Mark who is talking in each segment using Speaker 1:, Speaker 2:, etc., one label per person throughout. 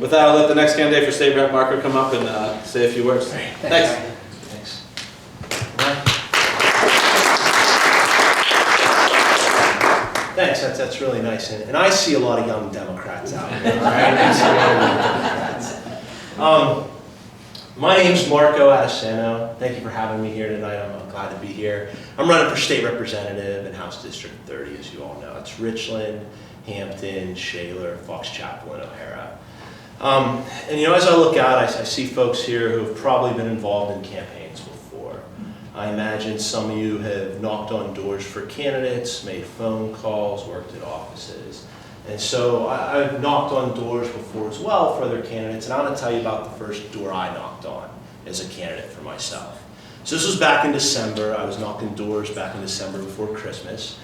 Speaker 1: With that, I'll let the next candidate for state rep, Marco, come up and say a few words. Thanks.
Speaker 2: Thanks. Thanks, that's really nice. And I see a lot of young Democrats out here, all right? My name's Marco Attisano. Thank you for having me here tonight. I'm glad to be here. I'm running for state representative in House District 30, as you all know. It's Richland, Hampton, Shaler, Fox Chapel, and O'Hara. And you know, as I look out, I see folks here who have probably been involved in campaigns before. I imagine some of you have knocked on doors for candidates, made phone calls, worked at offices. And so I've knocked on doors before as well for other candidates, and I'm going to tell you about the first door I knocked on as a candidate for myself. So this was back in December. I was knocking doors back in December before Christmas.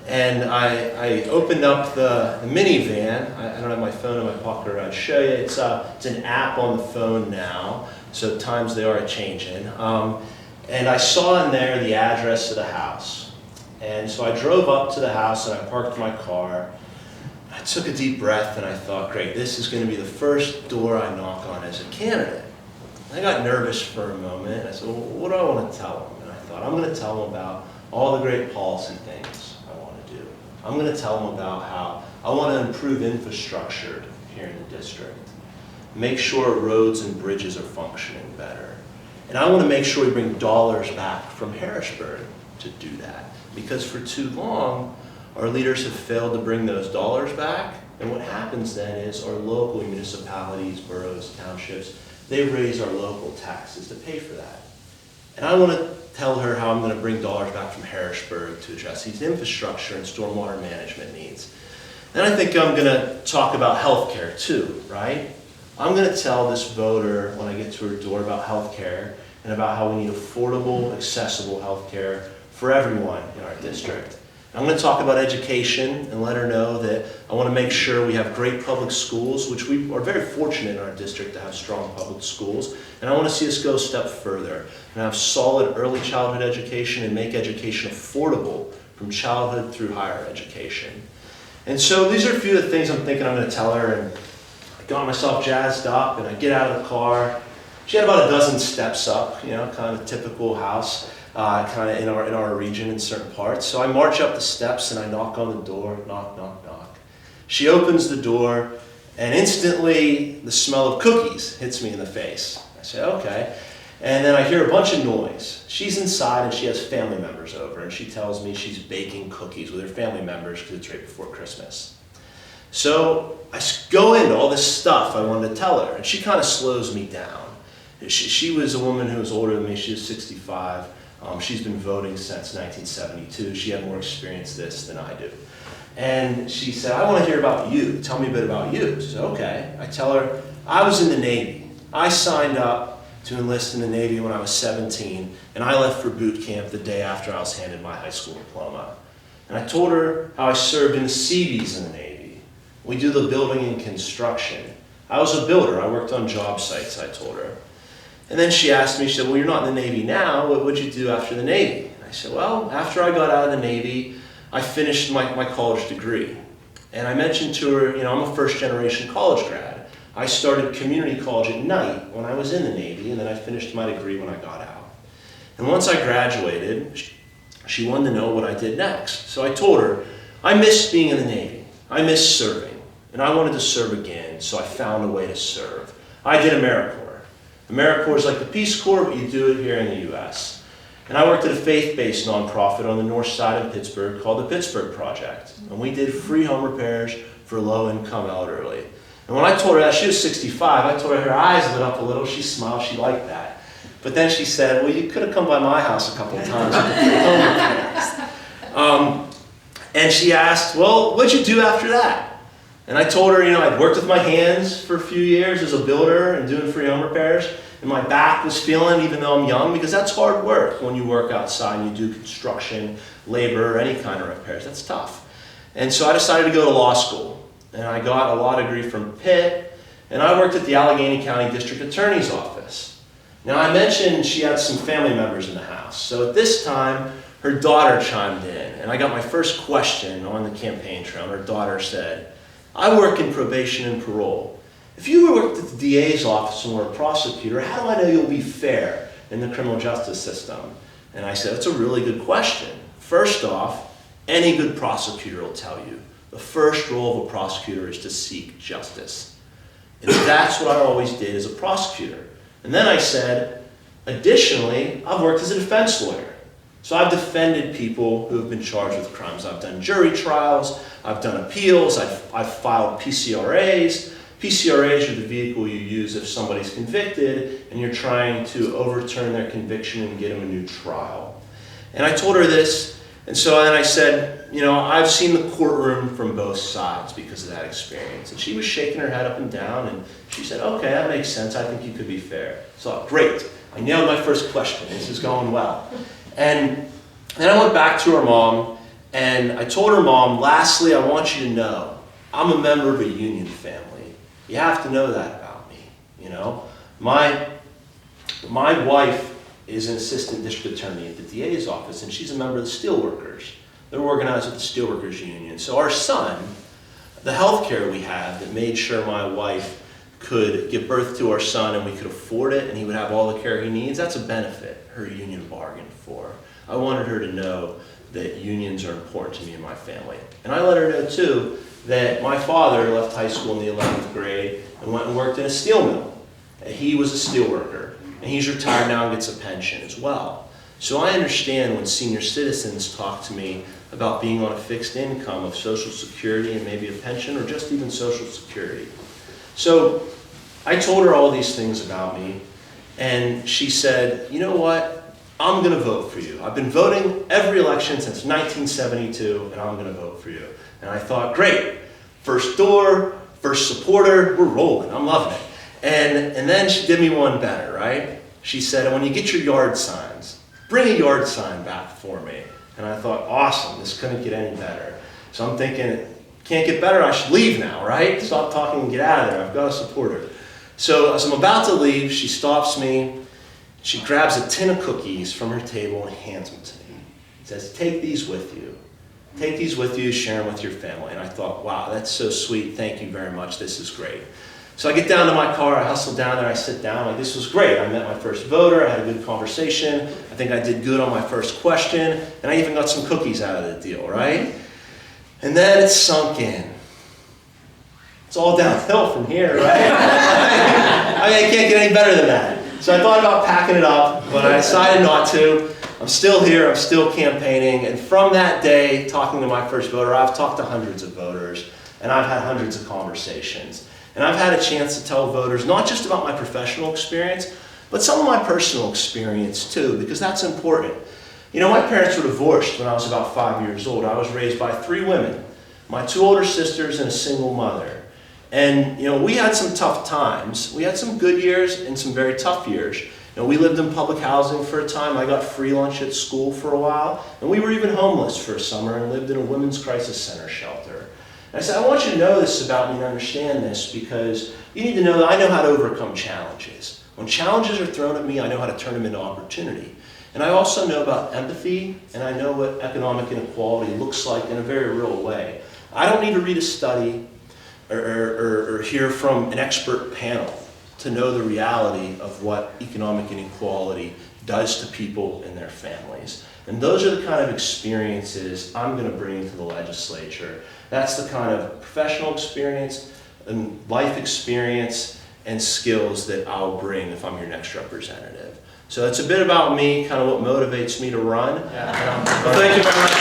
Speaker 2: And I opened up the minivan. I don't have my phone in my pocket, or I'd show you. It's an app on the phone now, so times they are changing. And I saw in there the address of the house. And so I drove up to the house and I parked my car. I took a deep breath and I thought, great, this is going to be the first door I knock on as a candidate. I got nervous for a moment. I said, well, what do I want to tell them? And I thought, I'm going to tell them about all the great policy things I want to do. I'm going to tell them about how I want to improve infrastructure here in the district, make sure roads and bridges are functioning better. And I want to make sure we bring dollars back from Harrisburg to do that. Because for too long, our leaders have failed to bring those dollars back. And what happens then is our local municipalities, boroughs, townships, they raise our local taxes to pay for that. And I want to tell her how I'm going to bring dollars back from Harrisburg to address these infrastructure and stormwater management needs. Then I think I'm going to talk about healthcare too, right? I'm going to tell this voter when I get to her door about healthcare and about how we need affordable, accessible healthcare for everyone in our district. I'm going to talk about education and let her know that I want to make sure we have great public schools, which we are very fortunate in our district to have strong public schools. And I want to see us go a step further and have solid early childhood education and make education affordable from childhood through higher education. And so these are a few of the things I'm thinking I'm going to tell her. And I got myself jazzed up and I get out of the car. She had about a dozen steps up, you know, kind of a typical house. Kind of in our region in certain parts. So I march up the steps and I knock on the door, knock, knock, knock. She opens the door and instantly the smell of cookies hits me in the face. I say, okay. And then I hear a bunch of noise. She's inside and she has family members over and she tells me she's baking cookies with her family members because it's right before Christmas. So I go into all this stuff I wanted to tell her and she kind of slows me down. She was a woman who was older than me. She was 65. She's been voting since 1972. She had more experience this than I do. And she said, I want to hear about you. Tell me a bit about you. I said, okay. I tell her, I was in the Navy. I signed up to enlist in the Navy when I was 17, and I left for boot camp the day after I was handed my high school diploma. And I told her how I served in the Seabees in the Navy. We do the building and construction. I was a builder. I worked on job sites, I told her. And then she asked me, she said, well, you're not in the Navy now. What would you do after the Navy? And I said, well, after I got out of the Navy, I finished my college degree. And I mentioned to her, you know, I'm a first-generation college grad. I started community college at night when I was in the Navy, and then I finished my degree when I got out. And once I graduated, she wanted to know what I did next. So I told her, I missed being in the Navy. I missed serving. And I wanted to serve again, so I found a way to serve. I did AmeriCorps. AmeriCorps is like the Peace Corps, but you do it here in the U.S. And I worked at a faith-based nonprofit on the north side of Pittsburgh called the Pittsburgh Project. And we did free home repairs for low-income elderly. And when I told her that, she was 65, I told her her eyes lit up a little, she smiled, she liked that. But then she said, well, you could have come by my house a couple of times with the free home repairs. And she asked, well, what'd you do after that? And I told her, you know, I'd worked with my hands for a few years as a builder and doing free home repairs, and my back was feeling, even though I'm young, because that's hard work when you work outside and you do construction, labor, any kind of repairs. That's tough. And so I decided to go to law school, and I got a law degree from Pitt, and I worked at the Allegheny County District Attorney's Office. Now, I mentioned she had some family members in the house, so at this time, her daughter chimed in, and I got my first question on the campaign trail, and her daughter said, I work in probation and parole, if you worked at the DA's office and were a prosecutor, how do I know you'll be fair in the criminal justice system? And I said, that's a really good question. First off, any good prosecutor will tell you the first role of a prosecutor is to seek justice. And that's what I always did as a prosecutor. And then I said, additionally, I've worked as a defense lawyer. So I've defended people who have been charged with crimes. I've done jury trials, I've done appeals, I've filed PCRAs. PCRAs are the vehicle you use if somebody's convicted and you're trying to overturn their conviction and get them a new trial. And I told her this, and so then I said, you know, I've seen the courtroom from both sides because of that experience. And she was shaking her head up and down, and she said, okay, that makes sense. I think you could be fair. So great, I nailed my first question. This is going well. And then I went back to her mom, and I told her mom, lastly, I want you to know, I'm a member of a union family. You have to know that about me, you know. My wife is an assistant district attorney at the DA's office, and she's a member of the Steelworkers. They're organized with the Steelworkers Union. So our son, the health care we have that made sure my wife could give birth to our son and we could afford it and he would have all the care he needs, that's a benefit her union bargained for. I wanted her to know that unions are important to me and my family. And I let her know too that my father left high school in the 11th grade and went and worked in a steel mill. And he was a steel worker, and he's retired now and gets a pension as well. So I understand when senior citizens talk to me about being on a fixed income of Social Security and maybe a pension or just even Social Security. So I told her all these things about me, and she said, you know what? I'm going to vote for you. I've been voting every election since 1972, and I'm going to vote for you. And I thought, great, first door, first supporter, we're rolling, I'm loving it. And then she did me one better, right? She said, when you get your yard signs, bring a yard sign back for me. And I thought, awesome, this couldn't get any better. So I'm thinking, can't get better, I should leave now, right? Stop talking and get out of there, I've got a supporter. So as I'm about to leave, she stops me, she grabs a tin of cookies from her table and hands them to me. Says, take these with you. Take these with you, share them with your family. And I thought, wow, that's so sweet. Thank you very much. This is great. So I get down to my car, I hustle down there, I sit down, like this was great. I met my first voter, I had a good conversation. I think I did good on my first question, and I even got some cookies out of the deal, right? And then it sunk in. It's all downhill from here, right? I mean, I can't get any better than that. So I thought about packing it up, but I decided not to. I'm still here, I'm still campaigning, and from that day, talking to my first voter, I've talked to hundreds of voters, and I've had hundreds of conversations. And I've had a chance to tell voters not just about my professional experience, but some of my personal experience too, because that's important. You know, my parents were divorced when I was about 5 years old. I was raised by 3 women, my 2 older sisters and a single mother. And, you know, we had some tough times. We had some good years and some very tough years. You know, we lived in public housing for a time. I got free lunch at school for a while. And we were even homeless for a summer and lived in a women's crisis center shelter. And I said, I want you to know this about me and understand this because you need to know that I know how to overcome challenges. When challenges are thrown at me, I know how to turn them into opportunity. And I also know about empathy, and I know what economic inequality looks like in a very real way. I don't need to read a study or hear from an expert panel to know the reality of what economic inequality does to people and their families. And those are the kind of experiences I'm going to bring to the legislature. That's the kind of professional experience and life experience and skills that I'll bring if I'm your next representative. So that's a bit about me, kind of what motivates me to run.
Speaker 1: Yeah. Well, thank you very much.